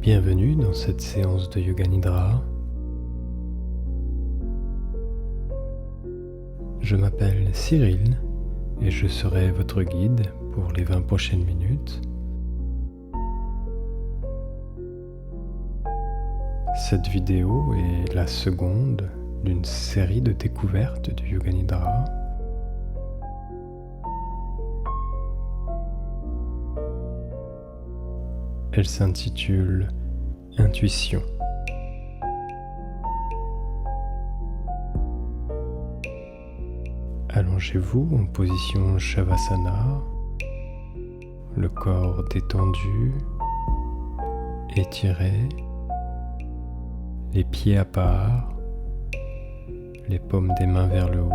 Bienvenue dans cette séance de Yoga Nidra. Je m'appelle Cyril et je serai votre guide pour les 20 prochaines minutes. Cette vidéo est la seconde d'une série de découvertes du Yoga Nidra. Elle s'intitule Intuition. Allongez-vous en position Shavasana, le corps détendu, étiré, les pieds à part, les paumes des mains vers le haut,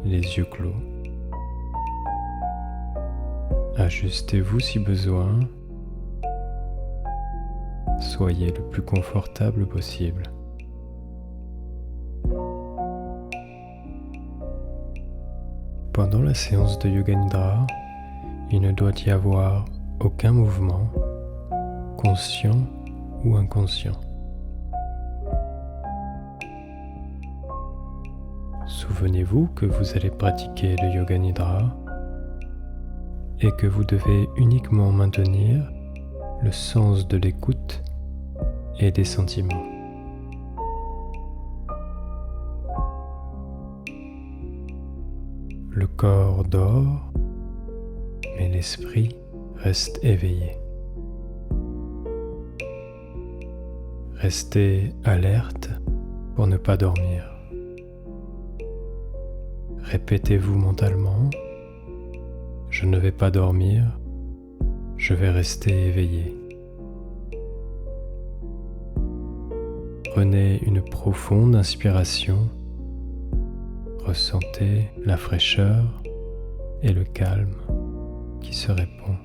les yeux clos. Ajustez-vous si besoin. Soyez le plus confortable possible. Pendant la séance de Yoga Nidra, il ne doit y avoir aucun mouvement, conscient ou inconscient. Souvenez-vous que vous allez pratiquer le Yoga Nidra et que vous devez uniquement maintenir le sens de l'écoute et des sentiments. Le corps dort, mais l'esprit reste éveillé. Restez alerte pour ne pas dormir. Répétez-vous mentalement: je ne vais pas dormir, je vais rester éveillé. Prenez une profonde inspiration, ressentez la fraîcheur et le calme qui se répand.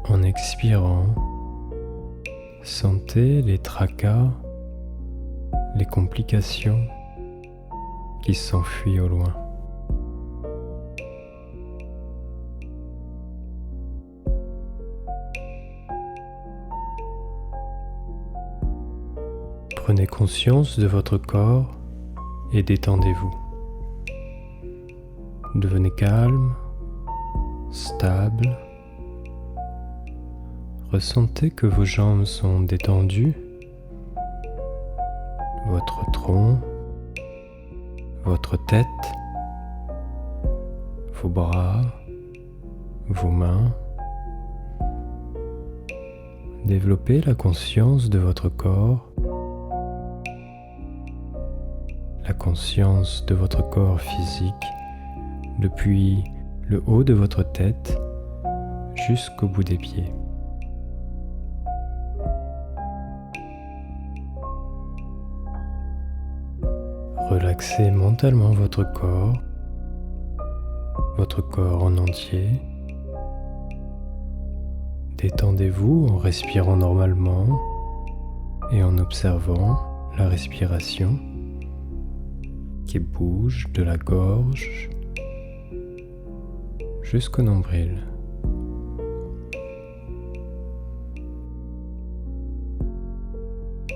En expirant, sentez les tracas, les complications qui s'enfuient au loin. Prenez conscience de votre corps et détendez-vous. Devenez calme, stable. Ressentez que vos jambes sont détendues, votre tronc, votre tête, vos bras, vos mains. Développez la conscience de votre corps, la conscience de votre corps physique depuis le haut de votre tête jusqu'au bout des pieds. Relaxez mentalement votre corps en entier. Détendez-vous en respirant normalement et en observant la respiration qui bouge de la gorge jusqu'au nombril.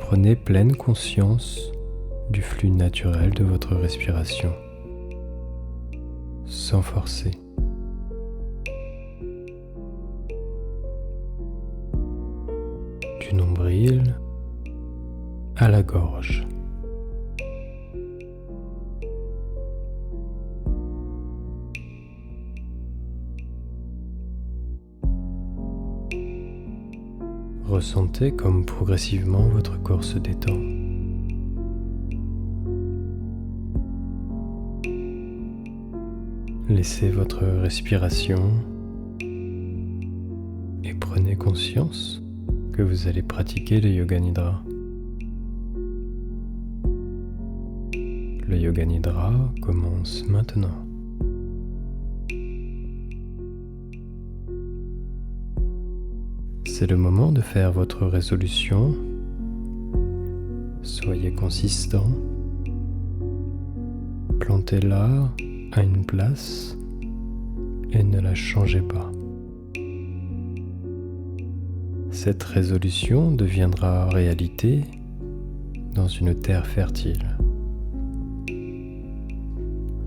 Prenez pleine conscience du flux naturel de votre respiration, sans forcer. Du nombril à la gorge. Ressentez comme progressivement votre corps se détend. Laissez votre respiration et prenez conscience que vous allez pratiquer le Yoga Nidra. Le Yoga Nidra commence maintenant. C'est le moment de faire votre résolution. Soyez consistant. Plantez-la à une place et ne la changez pas. Cette résolution deviendra réalité dans une terre fertile.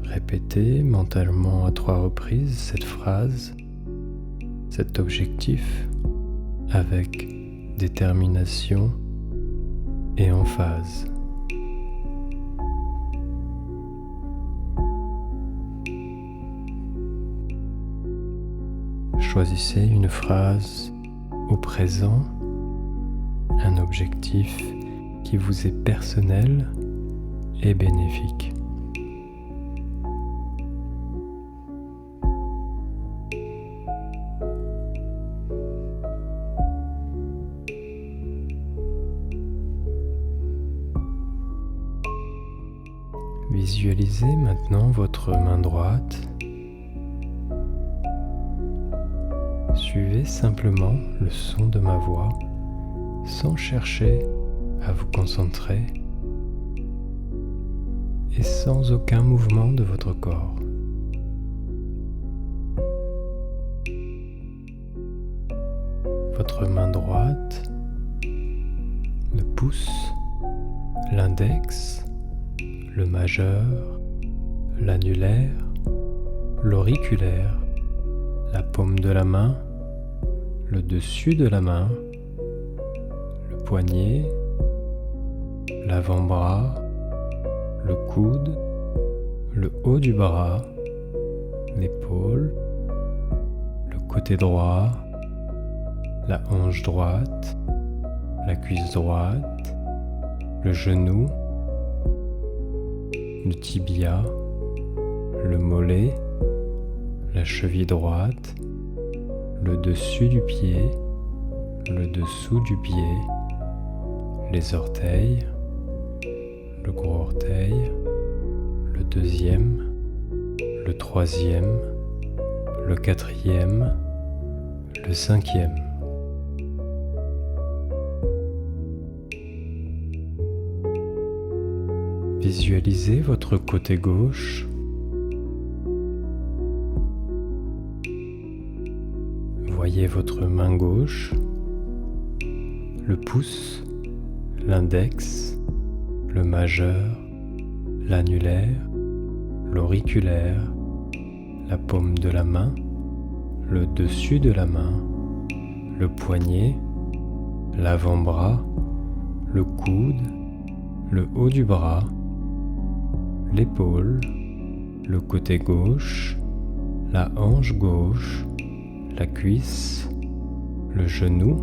Répétez mentalement à 3 reprises cette phrase, cet objectif, avec détermination et emphase. Choisissez une phrase au présent, un objectif qui vous est personnel et bénéfique. Visualisez maintenant votre main droite. Suivez simplement le son de ma voix sans chercher à vous concentrer et sans aucun mouvement de votre corps. Votre main droite, le pouce, l'index, le majeur, l'annulaire, l'auriculaire, la paume de la main, le dessus de la main, le poignet, l'avant-bras, le coude, le haut du bras, l'épaule, le côté droit, la hanche droite, la cuisse droite, le genou, le tibia, le mollet, la cheville droite, le dessus du pied, le dessous du pied, les orteils, le gros orteil, le deuxième, le troisième, le quatrième, le cinquième. Visualisez votre côté gauche. Voyez votre main gauche, le pouce, l'index, le majeur, l'annulaire, l'auriculaire, la paume de la main, le dessus de la main, le poignet, l'avant-bras, le coude, le haut du bras, l'épaule, le côté gauche, la hanche gauche, la cuisse, le genou,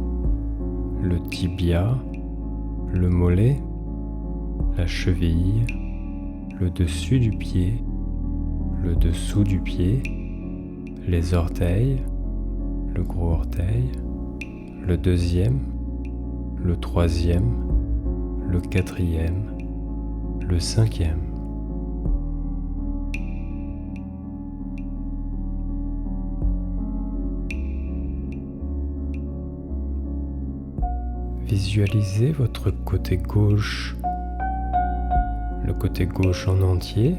le tibia, le mollet, la cheville, le dessus du pied, le dessous du pied, les orteils, le gros orteil, le deuxième, le troisième, le quatrième, le cinquième. Visualisez votre côté gauche, le côté gauche en entier,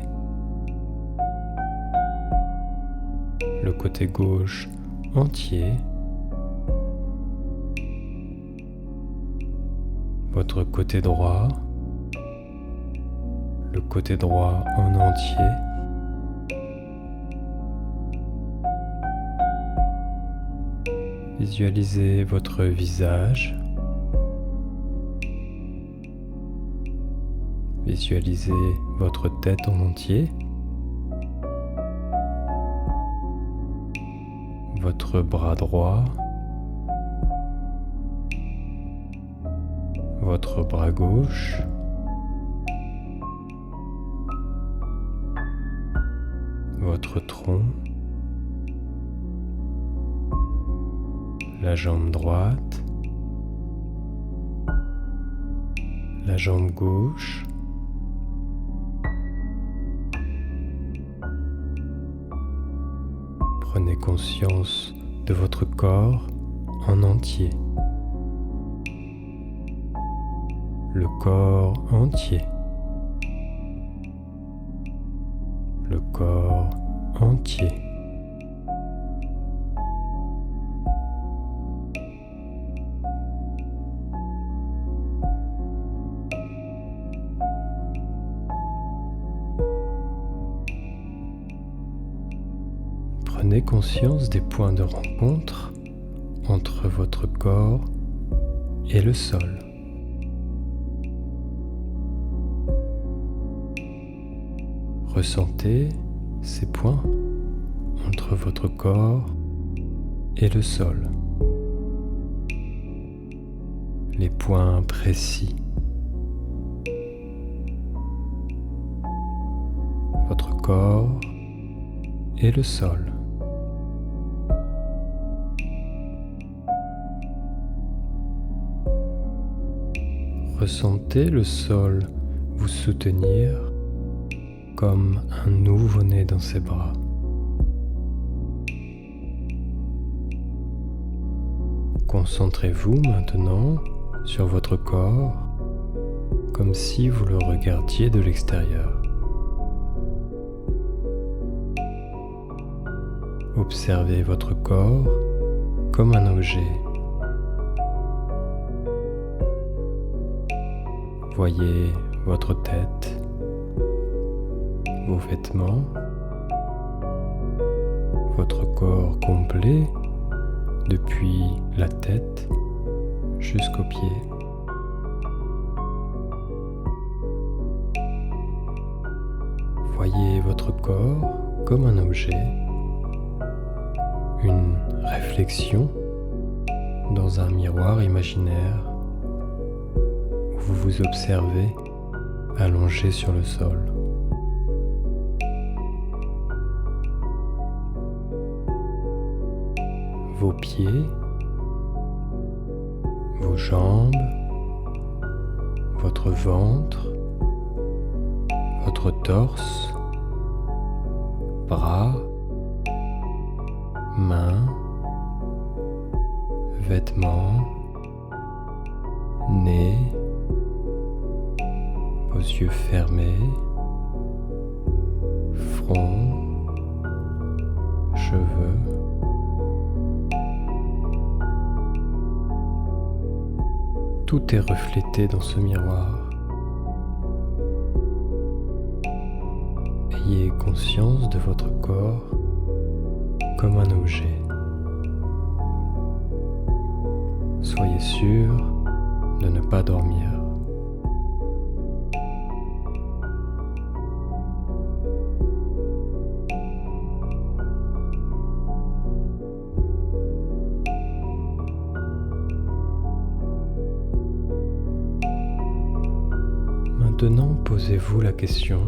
le côté gauche entier, votre côté droit, le côté droit en entier, visualisez votre visage. Visualisez votre tête en entier, votre bras droit, votre bras gauche, votre tronc, la jambe droite, la jambe gauche, prenez conscience de votre corps en entier. Le corps entier. Le corps entier. Prenez conscience des points de rencontre entre votre corps et le sol. Ressentez ces points entre votre corps et le sol. Les points précis. Votre corps et le sol. Ressentez le sol vous soutenir comme un nouveau-né dans ses bras. Concentrez-vous maintenant sur votre corps comme si vous le regardiez de l'extérieur. Observez votre corps comme un objet. Voyez votre tête, vos vêtements, votre corps complet depuis la tête jusqu'aux pieds. Voyez votre corps comme un objet, une réflexion dans un miroir imaginaire où vous vous observez allongé sur le sol. Vos pieds, vos jambes, votre ventre, votre torse, bras, mains, vêtements, nez, vos yeux fermés, front, cheveux. Tout est reflété dans ce miroir. Ayez conscience de votre corps comme un objet. Soyez sûr de ne pas dormir. Maintenant, posez-vous la question: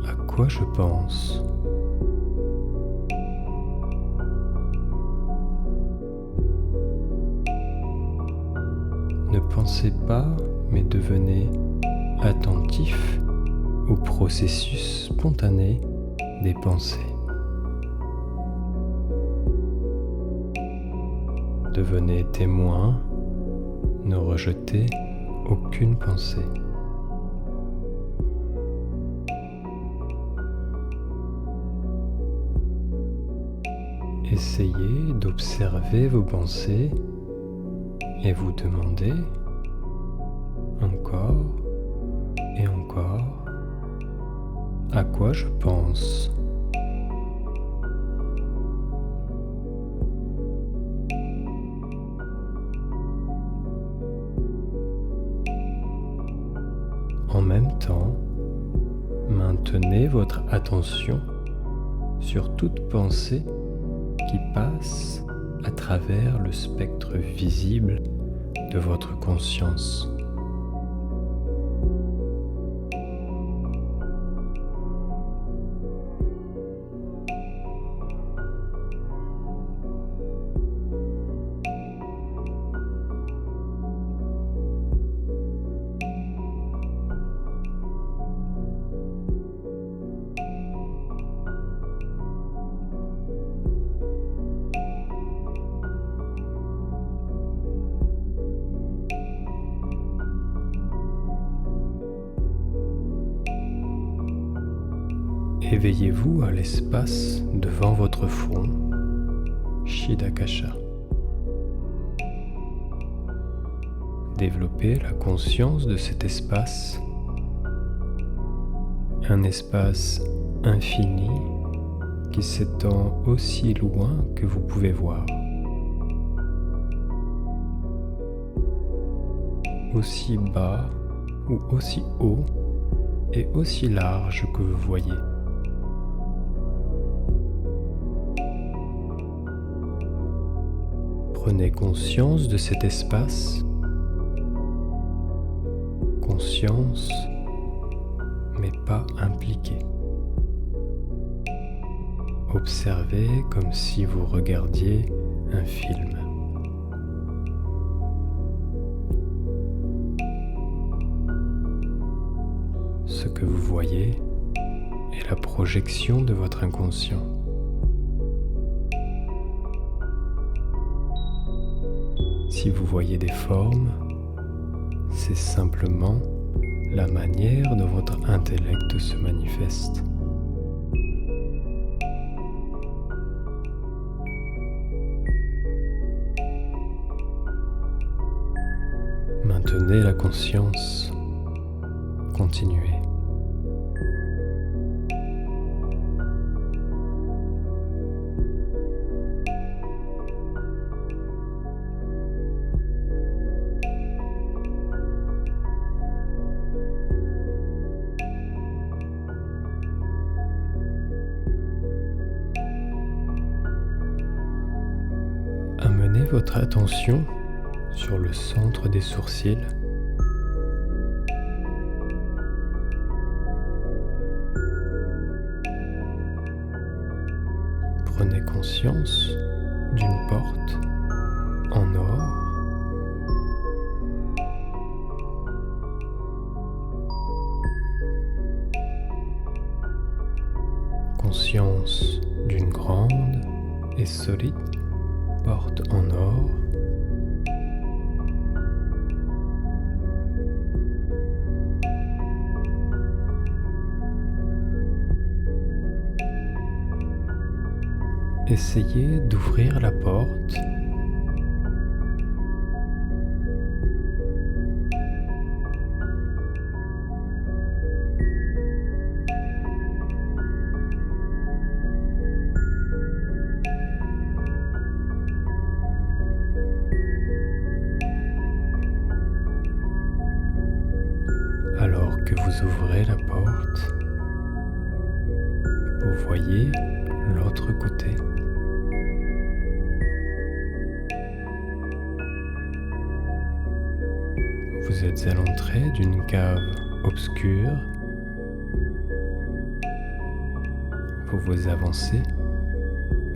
à quoi je pense? Ne pensez pas, mais devenez attentif au processus spontané des pensées. Devenez témoin, ne rejetez aucune pensée. Essayez d'observer vos pensées et vous demandez encore et encore à quoi je pense. En même temps, maintenez votre attention sur toute pensée qui passe à travers le spectre visible de votre conscience. Éveillez-vous à l'espace devant votre front, Chitakasha. Développez la conscience de cet espace, un espace infini qui s'étend aussi loin que vous pouvez voir, aussi bas ou aussi haut et aussi large que vous voyez. Prenez conscience de cet espace, conscience mais pas impliqué. Observez comme si vous regardiez un film. Ce que vous voyez est la projection de votre inconscient. Si vous voyez des formes, c'est simplement la manière dont votre intellect se manifeste. Maintenez la conscience. Continuez. Amenez votre attention sur le centre des sourcils. Prenez conscience d'une porte en or. Conscience d'une grande et solide porte en or. Essayez d'ouvrir la porte . Alors que vous ouvrez la porte, vous voyez l'autre côté. Vous êtes à l'entrée d'une cave obscure. Vous avancez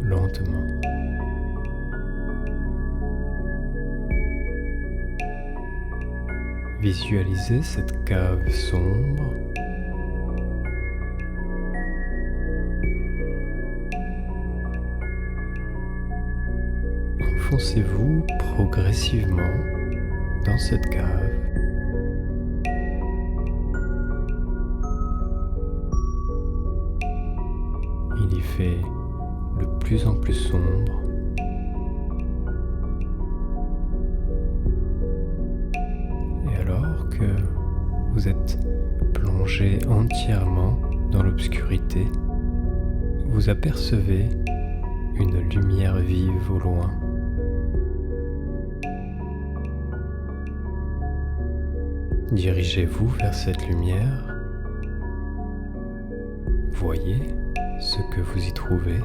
lentement. Visualisez cette cave sombre. Enfoncez-vous progressivement dans cette cave. Il y fait de plus en plus sombre. Et alors que vous êtes plongé entièrement dans l'obscurité, vous apercevez une lumière vive au loin. Dirigez-vous vers cette lumière. Voyez ce que vous y trouvez.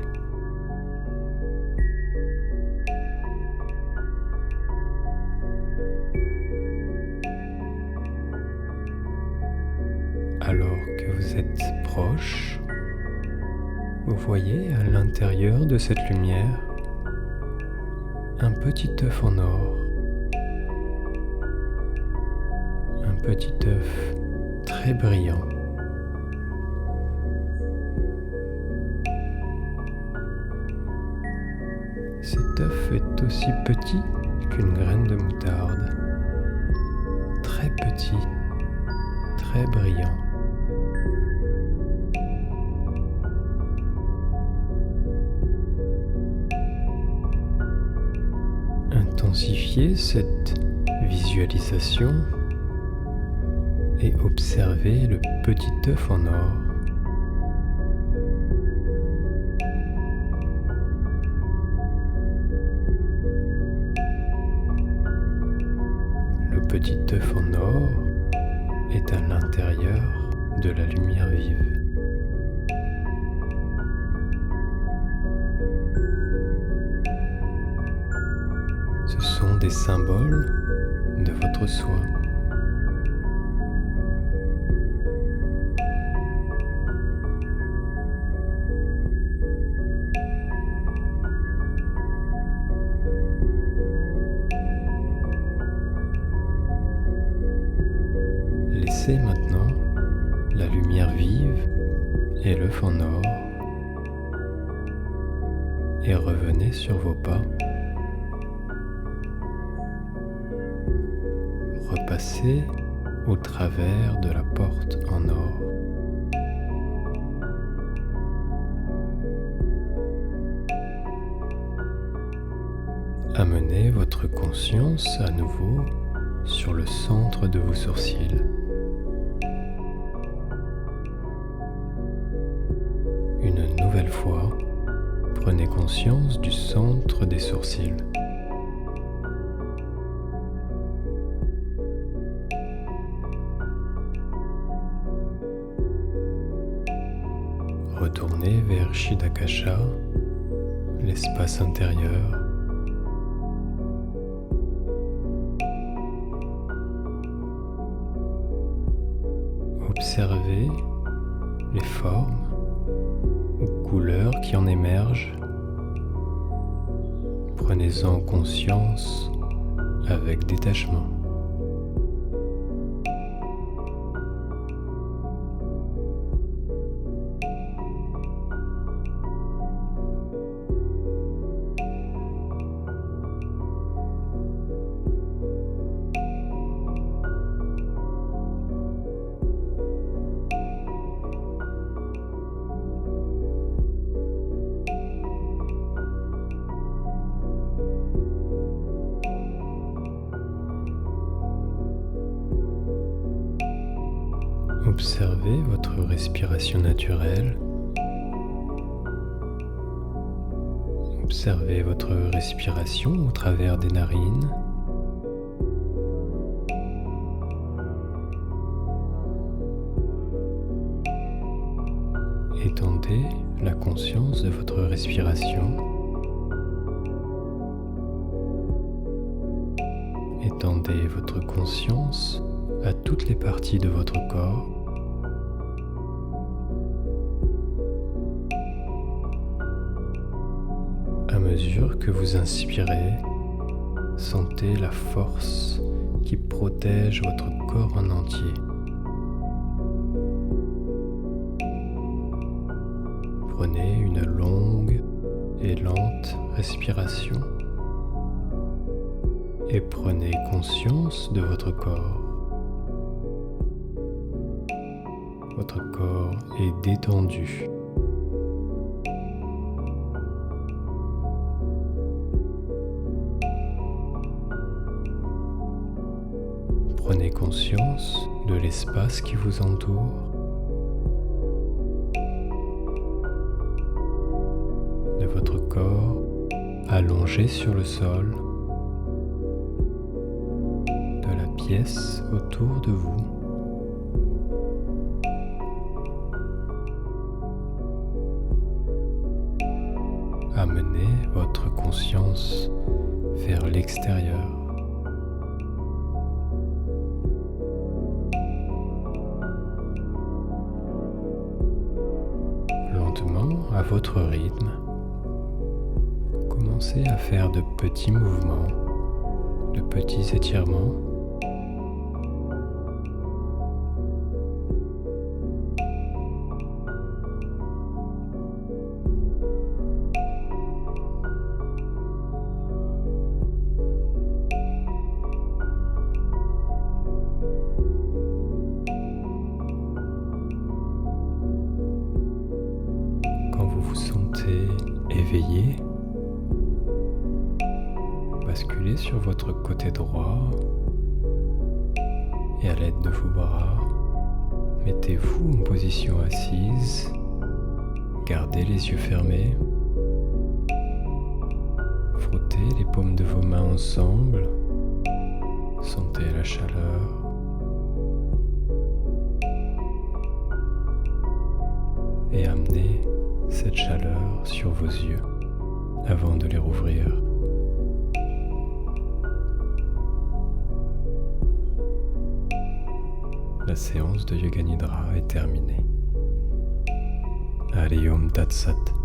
Alors que vous êtes proche, vous voyez à l'intérieur de cette lumière un petit œuf en or. Un petit œuf très brillant. Cet œuf est aussi petit qu'une graine de moutarde. Très petit, très brillant. Intensifiez cette visualisation et observez le petit œuf en or. petit œuf en or est à l'intérieur de la lumière vive. Ce sont des symboles de votre soi. Laissez maintenant la lumière vive et l'œuf en or et revenez sur vos pas. Repassez au travers de la porte en or. Amenez votre conscience à nouveau sur le centre de vos sourcils. Une nouvelle fois, prenez conscience du centre des sourcils. Retournez vers Chitakasha, l'espace intérieur. Observez les formes ou couleurs qui en émergent. Prenez-en conscience avec détachement. Observez votre respiration naturelle. Observez votre respiration au travers des narines. Étendez la conscience de votre respiration. Étendez votre conscience à toutes les parties de votre corps. À mesure que vous inspirez, sentez la force qui protège votre corps en entier. Prenez une longue et lente respiration et prenez conscience de votre corps. Votre corps est détendu. Prenez conscience de l'espace qui vous entoure. De votre corps allongé sur le sol. De la pièce autour de vous. Amenez votre conscience vers l'extérieur. Lentement, à votre rythme, commencez à faire de petits mouvements, de petits étirements. Vous vous sentez éveillé, basculez sur votre côté droit et à l'aide de vos bras, mettez-vous en position assise, gardez les yeux fermés, frottez les paumes de vos mains ensemble Sentez la chaleur. Et amenez cette chaleur sur vos yeux avant de les rouvrir. La séance de Yoga Nidra est terminée. Hariom Tat Sat.